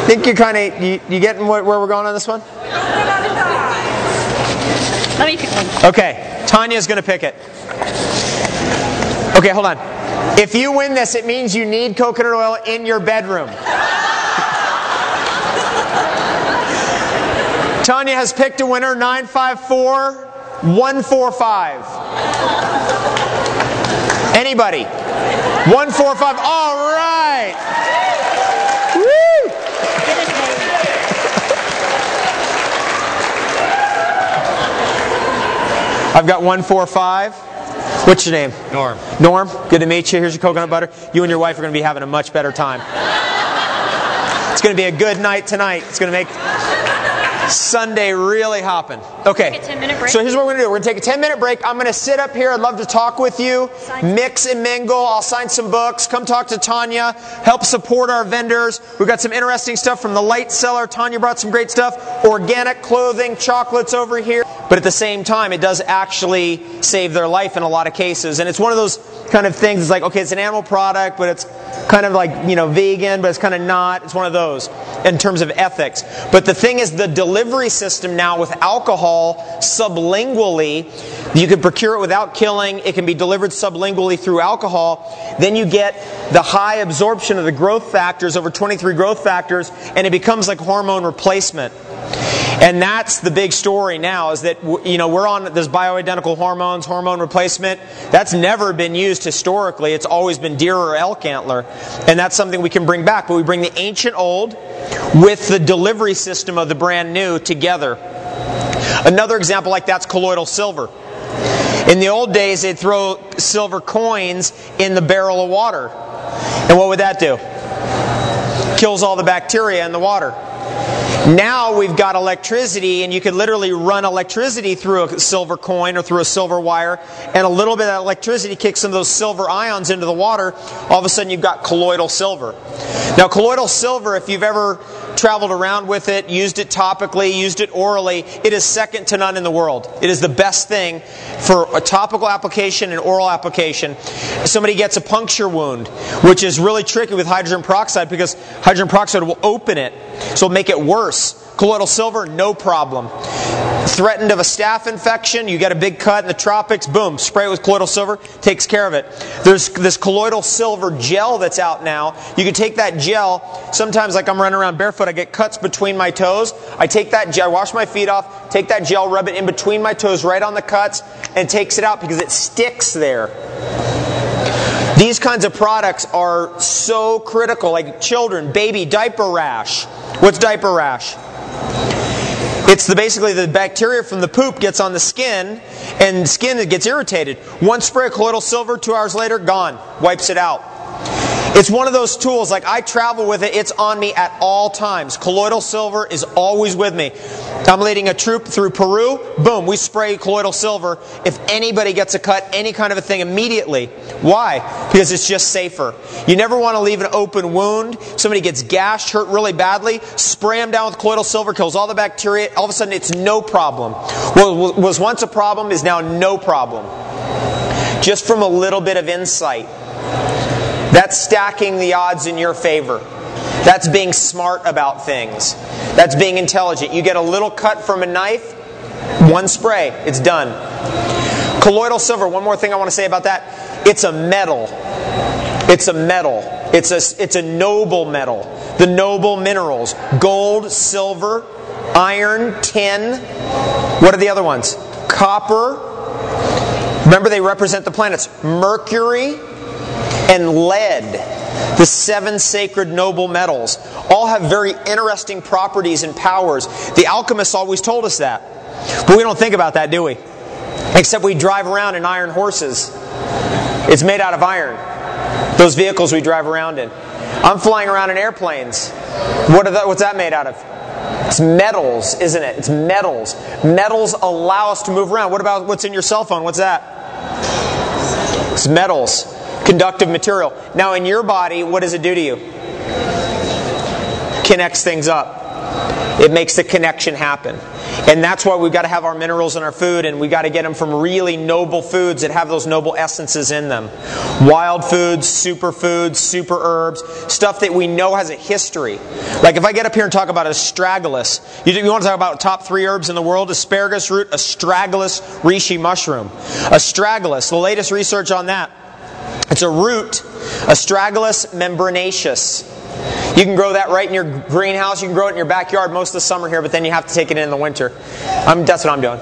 Think you're kind of, you getting where we're going on this one? Let me pick one. Okay, Tanya's going to pick it. Okay, hold on. If you win this, it means you need coconut oil in your bedroom. Tanya has picked a winner, 954-145. Anybody? 145. All right. Woo! I've got 145. What's your name? Norm. Norm, good to meet you. Here's your coconut butter. You and your wife are going to be having a much better time. It's going to be a good night tonight. It's going to make Sunday really hopping. Okay. Take a 10-minute break. So here's what we're going to do. We're going to take a 10-minute break. I'm going to sit up here. I'd love to talk with you. Mix and mingle. I'll sign some books. Come talk to Tanya. Help support our vendors. We've got some interesting stuff from the light cellar. Tanya brought some great stuff. Organic clothing, chocolates over here. But at the same time, it does actually save their life in a lot of cases. And it's one of those kind of things. It's like, okay, it's an animal product, but it's kind of like, vegan, but it's kind of not. It's one of those in terms of ethics. But the thing is, the delivery system now with alcohol sublingually, you can procure it without killing. It can be delivered sublingually through alcohol. Then you get the high absorption of the growth factors, over 23 growth factors, and it becomes like hormone replacement. And that's the big story now, is that we're on this bioidentical hormones, hormone replacement. That's never been used historically. It's always been deer or elk antler. And that's something we can bring back. But we bring the ancient old with the delivery system of the brand new together. Another example like that's colloidal silver. In the old days, they'd throw silver coins in the barrel of water. And what would that do? Kills all the bacteria in the water. Now we've got electricity, and you could literally run electricity through a silver coin or through a silver wire, and a little bit of that electricity kicks some of those silver ions into the water. All of a sudden you've got colloidal silver. Now colloidal silver, if you've ever traveled around with it, used it topically, used it orally, it is second to none in the world. It is the best thing for a topical application and oral application. Somebody gets a puncture wound, which is really tricky with hydrogen peroxide, because hydrogen peroxide will open it, so it'll make it worse. Colloidal silver, no problem. Threatened of a staph infection, you get a big cut in the tropics, boom, spray it with colloidal silver, takes care of it. There's this colloidal silver gel that's out now. You can take that gel, sometimes like I'm running around barefoot, I get cuts between my toes. I take that gel, I wash my feet off, take that gel, rub it in between my toes, right on the cuts, and it takes it out because it sticks there. These kinds of products are so critical, like children, baby, diaper rash. What's diaper rash? It's basically the bacteria from the poop gets on the skin, and skin gets irritated. One spray of colloidal silver, 2 hours later, gone. Wipes it out. It's one of those tools, like I travel with it, it's on me at all times. Colloidal silver is always with me. I'm leading a troop through Peru, boom, we spray colloidal silver. If anybody gets a cut, any kind of a thing, immediately. Why? Because it's just safer. You never want to leave an open wound. Somebody gets gashed, hurt really badly, spray them down with colloidal silver, kills all the bacteria, all of a sudden it's no problem. What was once a problem is now no problem. Just from a little bit of insight. That's stacking the odds in your favor. That's being smart about things. That's being intelligent. You get a little cut from a knife, one spray, it's done. Colloidal silver, one more thing I want to say about that. It's a metal. It's a metal. It's a noble metal. The noble minerals. Gold, silver, iron, tin. What are the other ones? Copper. Remember, they represent the planets. Mercury and lead, the 7 sacred noble metals, all have very interesting properties and powers. The alchemists always told us that. But we don't think about that, do we? Except we drive around in iron horses. It's made out of iron. Those vehicles we drive around in. I'm flying around in airplanes. What's that made out of? It's metals, isn't it? It's metals. Metals allow us to move around. What about what's in your cell phone? What's that? It's metals. Conductive material. Now in your body, what does it do to you? Connects things up. It makes the connection happen. And that's why we've got to have our minerals in our food, and we've got to get them from really noble foods that have those noble essences in them. Wild foods, superfoods, super herbs, stuff that we know has a history. Like if I get up here and talk about astragalus, you want to talk about top 3 herbs in the world? Asparagus root, astragalus, reishi mushroom. Astragalus, the latest research on that. It's a root, Astragalus membranaceous. You can grow that right in your greenhouse. You can grow it in your backyard most of the summer here, but then you have to take it in the winter. That's what I'm doing.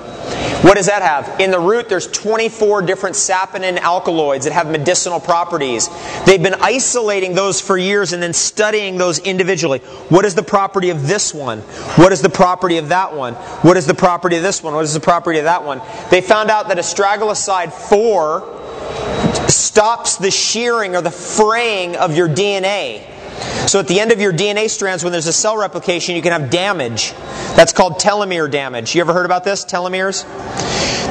What does that have? In the root, there's 24 different saponin alkaloids that have medicinal properties. They've been isolating those for years and then studying those individually. What is the property of this one? What is the property of that one? What is the property of this one? What is the property of that one? They found out that astragaloside 4 stops the shearing or the fraying of your DNA. So at the end of your DNA strands, when there's a cell replication, you can have damage. That's called telomere damage. You ever heard about this? Telomeres?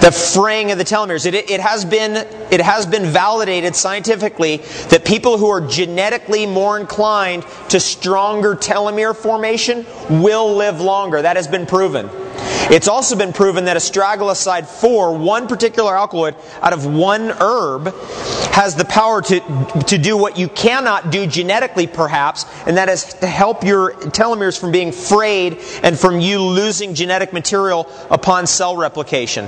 The fraying of the telomeres. It has been validated scientifically that people who are genetically more inclined to stronger telomere formation will live longer. That has been proven. It's also been proven that astragaloside 4, one particular alkaloid out of one herb, has the power to do what you cannot do genetically perhaps, and that is to help your telomeres from being frayed and from you losing genetic material upon cell replication.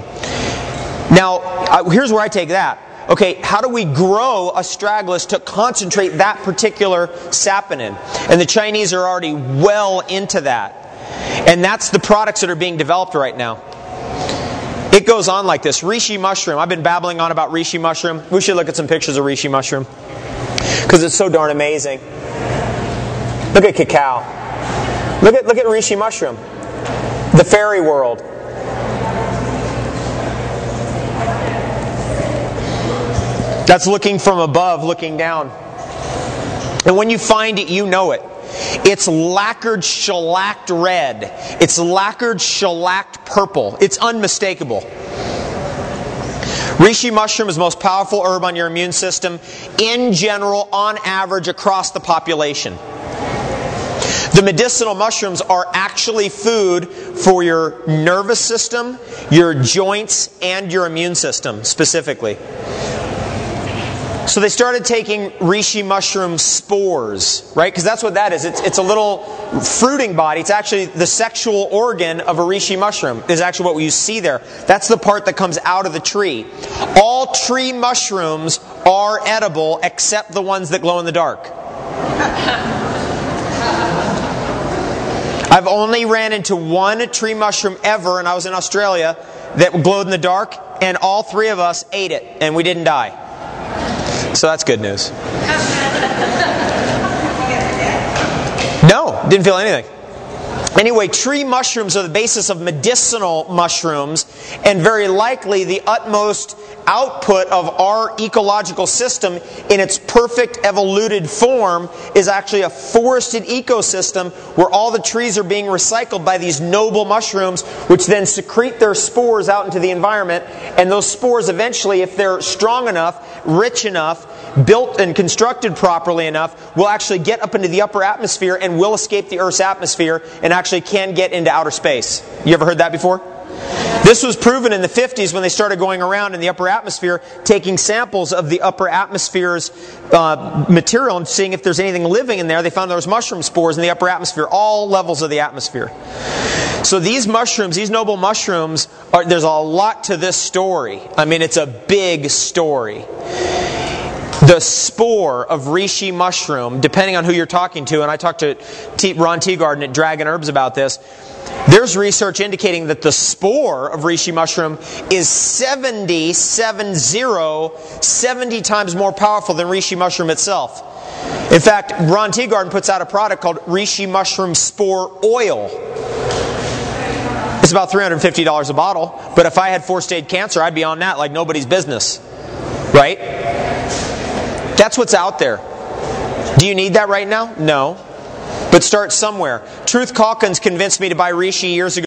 Now, here's where I take that. Okay, how do we grow astragalus to concentrate that particular saponin? And the Chinese are already well into that. And that's the products that are being developed right now. It goes on like this. Reishi mushroom. I've been babbling on about reishi mushroom. We should look at some pictures of reishi mushroom, because it's so darn amazing. Look at cacao. Look at reishi mushroom. The fairy world. That's looking from above, looking down. And when you find it, you know it. It's lacquered shellacked red. It's lacquered shellacked purple. It's unmistakable. Reishi mushroom is the most powerful herb on your immune system in general, on average, across the population. The medicinal mushrooms are actually food for your nervous system, your joints, and your immune system specifically. So they started taking reishi mushroom spores, right? Because that's what that is. It's a little fruiting body. It's actually the sexual organ of a reishi mushroom is actually what you see there. That's the part that comes out of the tree. All tree mushrooms are edible except the ones that glow in the dark. I've only ran into one tree mushroom ever, and I was in Australia, that glowed in the dark, and all 3 of us ate it, and we didn't die. So that's good news. No, didn't feel anything. Anyway, tree mushrooms are the basis of medicinal mushrooms, and very likely the utmost output of our ecological system in its perfect evoluted form is actually a forested ecosystem where all the trees are being recycled by these noble mushrooms, which then secrete their spores out into the environment, and those spores eventually, if they're strong enough, rich enough, built and constructed properly enough, will actually get up into the upper atmosphere and will escape the Earth's atmosphere and actually can get into outer space. You ever heard that before? This was proven in the 50s when they started going around in the upper atmosphere, taking samples of the upper atmosphere's material and seeing if there's anything living in there. They found there was mushroom spores in the upper atmosphere, all levels of the atmosphere. So these mushrooms, these noble mushrooms, there's a lot to this story. I mean, it's a big story. The spore of reishi mushroom, depending on who you're talking to, and I talked to Ron Teagarden at Dragon Herbs about this, there's research indicating that the spore of reishi mushroom is 70 times more powerful than reishi mushroom itself. In fact, Ron Teagarden puts out a product called reishi mushroom spore oil. It's about $350 a bottle, but if I had 4-stage cancer, I'd be on that like nobody's business. Right? That's what's out there. Do you need that right now? No. But start somewhere. Truth Calkins convinced me to buy reishi years ago.